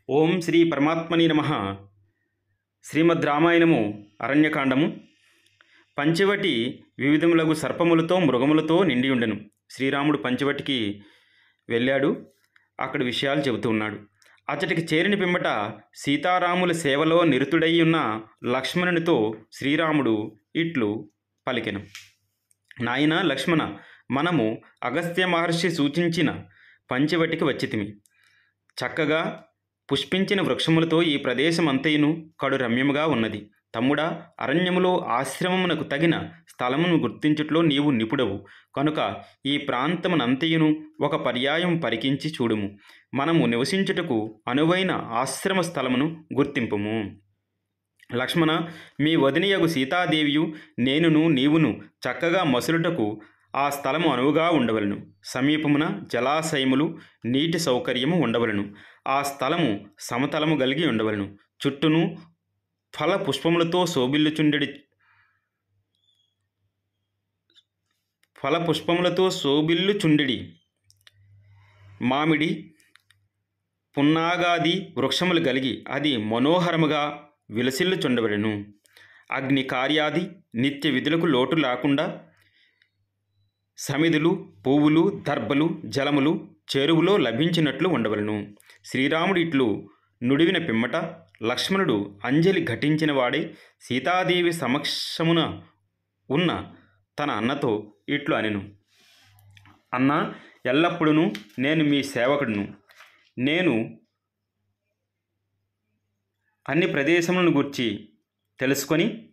ఓం శ్రీ పరమాత్మని నమః. శ్రీమద్ రామాయణము అరణ్యకాండము. పంచవటి వివిధములగు సర్పములతో మృగములతో నిండి ఉండెను. శ్రీరాముడు పంచవటికి వెళ్ళాడు. అక్కడ విషయాలు చెబుతూ ఉన్నాడు. అచ్చటికి చేరిన పిమ్మట సీతారాముల సేవలో నిరతుడై ఉన్న లక్ష్మణునితో శ్రీరాముడు ఇట్లు పలికెను. నాయన లక్ష్మణ, మనము అగస్త్య మహర్షి సూచించిన పంచవటికి వచ్చితిమి. చక్కగా పుష్పించిన వృక్షములతో ఈ ప్రదేశం అంతయును కడు రమ్యముగా ఉన్నది. తమ్ముడా, అరణ్యములో ఆశ్రమమునకు తగిన స్థలమును గుర్తించుట్లో నీవు నిపుడవు కనుక ఈ ప్రాంతమునంతయును ఒక పర్యాయం పరికించి చూడుము. మనము నివసించుటకు అనువైన ఆశ్రమ స్థలమును గుర్తింపుము. లక్ష్మణ, మీ వదినియగు సీతాదేవియు నేనును నీవును చక్కగా మసులుటకు ఆ స్థలము అనువుగా ఉండవలను. సమీపమున జలాశయములు, నీటి సౌకర్యము ఉండవలను. ఆ స్థలము సమతలము కలిగి ఉండవలను. చుట్టూను ఫల పుష్పములతో శోభిల్లుచుండెడి మామిడి పున్నాగాది వృక్షములు కలిగి అది మనోహరముగా విలసిల్లుచుండవలను. అగ్ని కార్యాది నిత్య విధులకు లోటు లేకుండా సమిధులు, పువ్వులు, దర్భలు, జలములు చెరువులో లభించినట్లు ఉండవలను. శ్రీరాముడు ఇట్లు నుడివిన పిమ్మట లక్ష్మణుడు అంజలి ఘటించిన వాడే సీతాదేవి సమక్షమున ఉన్న తన అన్నతో ఇట్లు అనెను. అన్న, ఎల్లప్పుడూ నేను మీ సేవకుడును. నేను అన్ని ప్రదేశములను గూర్చి తెలుసుకొని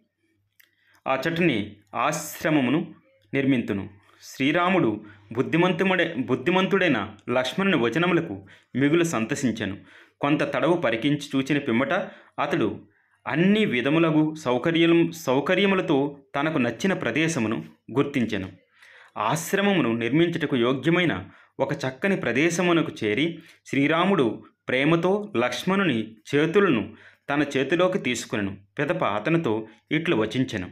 ఆ చటుని ఆశ్రమమును నిర్మింతును. శ్రీరాముడు బుద్ధిమంతుడైన లక్ష్మణుని వచనములకు మిగులు సంతసించెను. కొంత తడవు పరికించి చూచిన పిమ్మట అతడు అన్ని విధములగు సౌకర్యములతో తనకు నచ్చిన ప్రదేశమును గుర్తించెను. ఆశ్రమమును నిర్మించుటకు యోగ్యమైన ఒక చక్కని ప్రదేశమునకు చేరి శ్రీరాముడు ప్రేమతో లక్ష్మణుని చేతులను తన చేతిలోకి తీసుకునెను. పిదప అతనితో ఇట్లు వచించెను.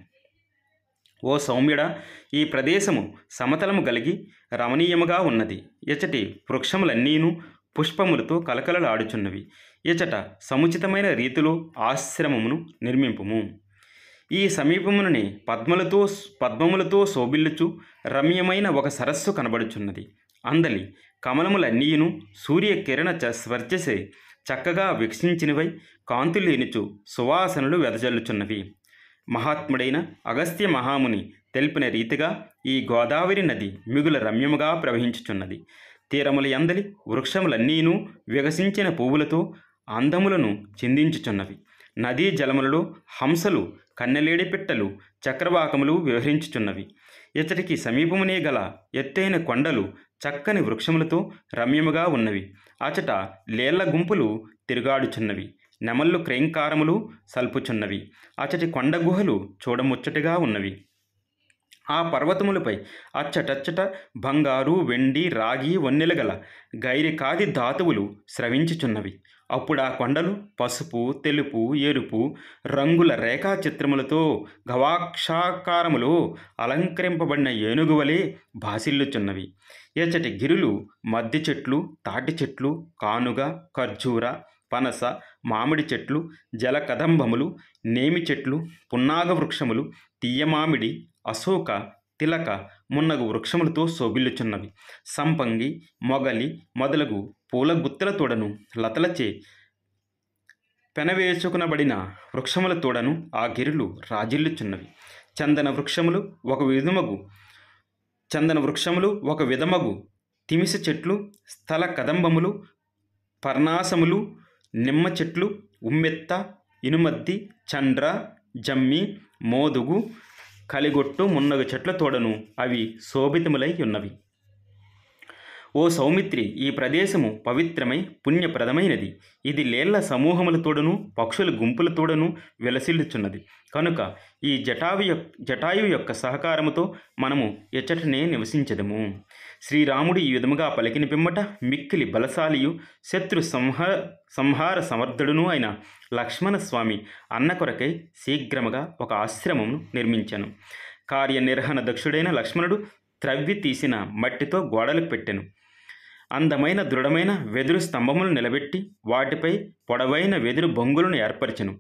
ఓ సౌమ్యుడా, ఈ ప్రదేశము సమతలము కలిగి రమణీయముగా ఉన్నది. ఇచటి వృక్షములన్నీను పుష్పములతో కలకలలాడుచున్నవి. ఇచట సముచితమైన రీతిలో ఆశ్రమమును నిర్మింపుము. ఈ సమీపముననే పద్మములతో శోభిల్లుచు రమ్యమైన ఒక సరస్సు కనబడుచున్నది. అందలి కమలములన్నీయును సూర్య కిరణ స్వర్చసే చక్కగా వికసించినవై కాంతులేనిచు సువాసనలు వెదజల్లుచున్నవి. మహాత్ముడైన అగస్త్య మహాముని తెలిపిన రీతిగా ఈ గోదావరి నది మిగుల రమ్యముగా ప్రవహించుచున్నది. తీరముల యందలి వృక్షములన్నీను వికసించిన పువ్వులతో అందములను చిందించుచున్నవి. నదీ జలములలో హంసలు, కన్నెలేడి పిట్టలు, చక్రవాకములు విహరించుచున్నవి. ఇతడికి సమీపమునే గల ఎత్తైన కొండలు చక్కని వృక్షములతో రమ్యముగా ఉన్నవి. అచట లేళ్ల గుంపులు తిరుగాడుచున్నవి. నెమళ్ళు క్రైంకారములు సల్పుచున్నవి. అచటి కొండ గుహలు చూడముచ్చటగా ఉన్నవి. ఆ పర్వతములపై అచ్చటచ్చట బంగారు, వెండి, రాగి, వన్నెలు గల గైరికాది ధాతువులు స్రవించుచున్నవి. అప్పుడు ఆ కొండలు పసుపు, తెలుపు, ఎరుపు రంగుల రేఖాచిత్రములతో గవాక్షాకారములో అలంకరింపబడిన ఏనుగువలే భాసిల్లుచున్నవి. ఎచ్చటి గిరులు మద్ది చెట్లు, తాటి చెట్లు, కానుగ, ఖర్జూర, పనస, మామిడి చెట్లు, జలకదంబములు, నేమి చెట్లు, పున్నాగ వృక్షములు, తీయమామిడి, అశోక, తిలక మున్నగు వృక్షములతో శోభిల్లుచున్నవి. సంపంగి, మొగలి మొదలగు పూల గుత్తల తోడను లతలచే పెనవేసుకునబడిన వృక్షముల తోడను ఆ గిరులు రాజిల్లుచున్నవి. చందన వృక్షములు ఒక విధమగు తిమిస చెట్లు, స్థల కదంబములు, పర్ణాసములు, నిమ్మ చెట్లు, ఉమ్మెత్త, ఇనుమద్ది, చండ్ర, జమ్మి, మోదుగు, కలిగొట్టు మున్నగు చెట్ల తోడను అవి శోభితములై ఉన్నవి. ఓ సౌమిత్రి, ఈ ప్రదేశము పవిత్రమై పుణ్యప్రదమైనది. ఇది లేళ్ల సమూహములతోడను పక్షుల గుంపులతోడను విలసిల్లుచున్నది. కనుక ఈ జటాయువు యొక్క సహకారముతో మనము ఎచ్చటనే నివసించదము. శ్రీరాముడు ఈ విధముగా పలికిన పిమ్మట మిక్కిలి బలశాలియు శత్రు సంహార సమర్థుడును అయిన లక్ష్మణస్వామి అన్న కొరకై శీఘ్రముగా ఒక ఆశ్రమమును నిర్మించెను. కార్యనిర్వహణ దక్షుడైన లక్ష్మణుడు త్రవ్వి తీసిన మట్టితో గోడలు పెట్టెను. అందమైన దృఢమైన వెదురు స్తంభములు నిలబెట్టి వాటిపై పొడవైన వెదురు బొంగులను ఏర్పరచెను.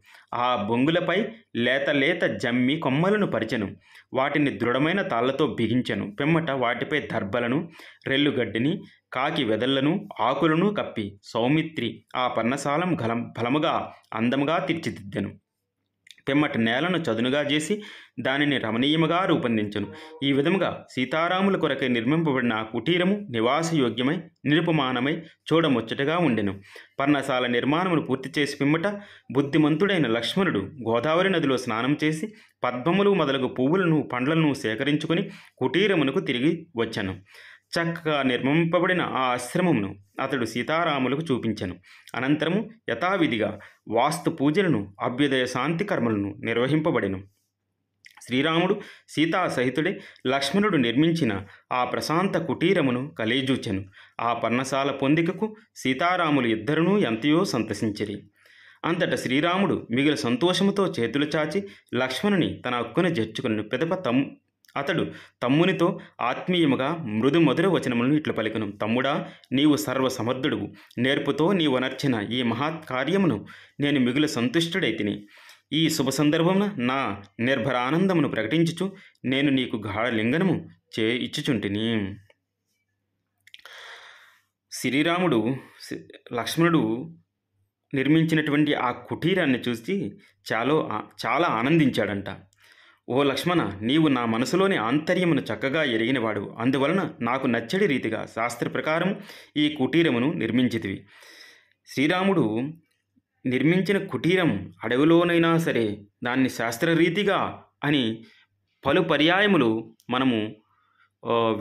ఆ బొంగులపై లేత లేత జమ్మి కొమ్మలను పరిచెను. వాటిని దృఢమైన తాళ్లతో బిగించెను. పిమ్మట వాటిపై దర్భలను, రెల్లుగడ్డిని, కాకి వెదళ్లను, ఆకులను కప్పి సౌమిత్రి ఆ పర్ణశాలం బలముగా అందముగా తీర్చిదిద్దెను. పిమ్మట నేలను చదునుగా చేసి దానిని రమణీయముగా రూపొందించెను. ఈ విధముగా సీతారాముల కొరకై నిర్మింపబడిన ఆ కుటీరము నివాసయోగ్యమై నిరుపమానమై చూడముచ్చటగా ఉండెను. పర్ణశాల నిర్మాణమును పూర్తి చేసి పిమ్మట బుద్ధిమంతుడైన లక్ష్మణుడు గోదావరి నదిలో స్నానం చేసి పద్మములు మొదలగు పువ్వులను పండ్లను సేకరించుకొని కుటీరమునకు తిరిగి వచ్చెను. చక్కగా నిర్మింపబడిన ఆ ఆశ్రమమును అతడు సీతారాములకు చూపించెను. అనంతరము యథావిధిగా వాస్తు పూజలను, అభ్యుదయ శాంతి కర్మలను నిర్వహింపబడెను. శ్రీరాముడు సీతా సహితుడే లక్ష్మణుడు నిర్మించిన ఆ ప్రశాంత కుటీరమును కలేజూచెను. ఆ పర్ణశాల పొందికకు సీతారాములు ఇద్దరునూ ఎంతయో సంతసించిరి. అంతట శ్రీరాముడు మిగిలిన సంతోషముతో చేతులు చాచి లక్ష్మణుని తన హక్కున చేర్చుకుని పిదప అతడు తమ్మునితో ఆత్మీయముగా మృదు మధుర వచనములను ఇట్లు పలికెను. తమ్ముడా, నీవు సర్వసమర్థుడువు. నేర్పుతో నీవు నర్చిన ఈ మహత్ కార్యమును నేను మిగులు సంతుష్టుడైతిని. ఈ శుభ సందర్భమున నా నిర్భరానందమును ప్రకటించుచు నేను నీకు గాఢలింగనము ఇచ్చుచుంటిని. శ్రీరాముడు లక్ష్మణుడు నిర్మించినటువంటి ఆ కుటీరాన్ని చూసి చాలా ఆనందించాడంట. ఓ లక్ష్మణ, నీవు నా మనసులోని ఆంతర్యమును చక్కగా ఎరిగినవాడు. అందువలన నాకు నచ్చడి రీతిగా శాస్త్ర ప్రకారం ఈ కుటీరమును నిర్మించితివి. శ్రీరాముడు నిర్మించిన కుటీరం అడవిలోనైనా సరే దాన్ని శాస్త్రరీతిగా అని పలు పర్యాయములు మనము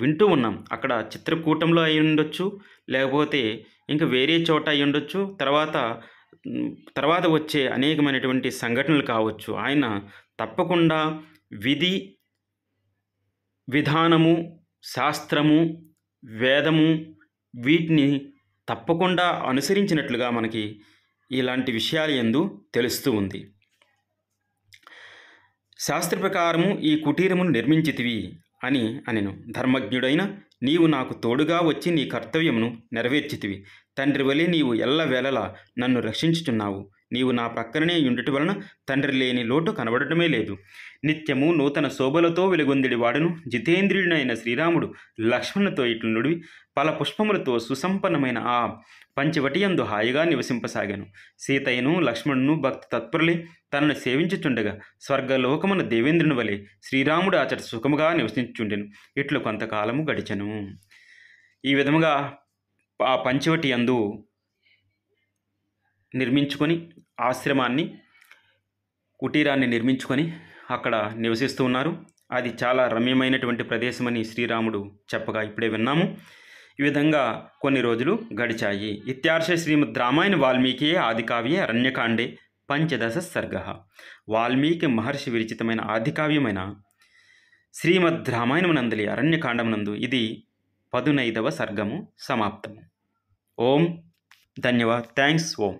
వింటూ ఉన్నాం. అక్కడ చిత్రకూటంలో అయి ఉండొచ్చు, లేకపోతే ఇంకా వేరే చోట అయి ఉండొచ్చు, తర్వాత వచ్చే అనేకమైనటువంటి సంఘటనలు కావచ్చు. ఆయన తప్పకుండా విధి విధానము, శాస్త్రము, వేదము వీటిని తప్పకుండా అనుసరించినట్లుగా మనకి ఇలాంటి విషయాలు యందు తెలుస్తూ ఉంది. శాస్త్ర ప్రకారము ఈ కుటీరమును నిర్మించితివి అని అనెను. ధర్మజ్ఞుడైన నీవు నాకు తోడుగా వచ్చి నీ కర్తవ్యమును నెరవేర్చితివి. తండ్రి వలె నీవు ఎల్లవేళలా నన్ను రక్షించుచున్నావు. నీవు నా ప్రక్కనే ఉండుట వలన తండ్రి లేని లోటు కనబడటమే లేదు. నిత్యము నూతన శోభలతో వెలుగొందిడి వాడును జితేంద్రియుడైన శ్రీరాముడు లక్ష్మణునితో ఇట్లు నుడివి పల పుష్పములతో సుసంపన్నమైన ఆ పంచవటియందు హాయిగా నివసింపసాగాను. సీతయ్యను లక్ష్మణును భక్తి తత్పరులై తనను సేవించుచుండగా స్వర్గలోకమున దేవేంద్రుని వలె శ్రీరాముడు అచట సుఖముగా నివసించుచుండెను. ఇట్లు కొంతకాలము గడిచెను. ఈ విధముగా ఆ పంచవటి యందు నిర్మించుకొని ఆశ్రమాన్ని, కుటీరాన్ని నిర్మించుకొని అక్కడ నివసిస్తూ ఉన్నారు. అది చాలా రమ్యమైనటువంటి ప్రదేశమని శ్రీరాముడు చెప్పగా ఇప్పుడే విన్నాము. ఈ విధంగా కొన్ని రోజులు గడిచాయి. ఇత్యార్ష శ్రీమద్ రామాయణ వాల్మీకి ఆదికావ్యే అరణ్యకాండే పంచదశ సర్గ. వాల్మీకి మహర్షి విరచితమైన ఆదికావ్యమైన శ్రీమద్ రామాయణమునందలి అరణ్యకాండమునందు ఇది 15వ సర్గము సమాప్తము. ఓం ధన్యవాద్. థ్యాంక్స్. ఓం.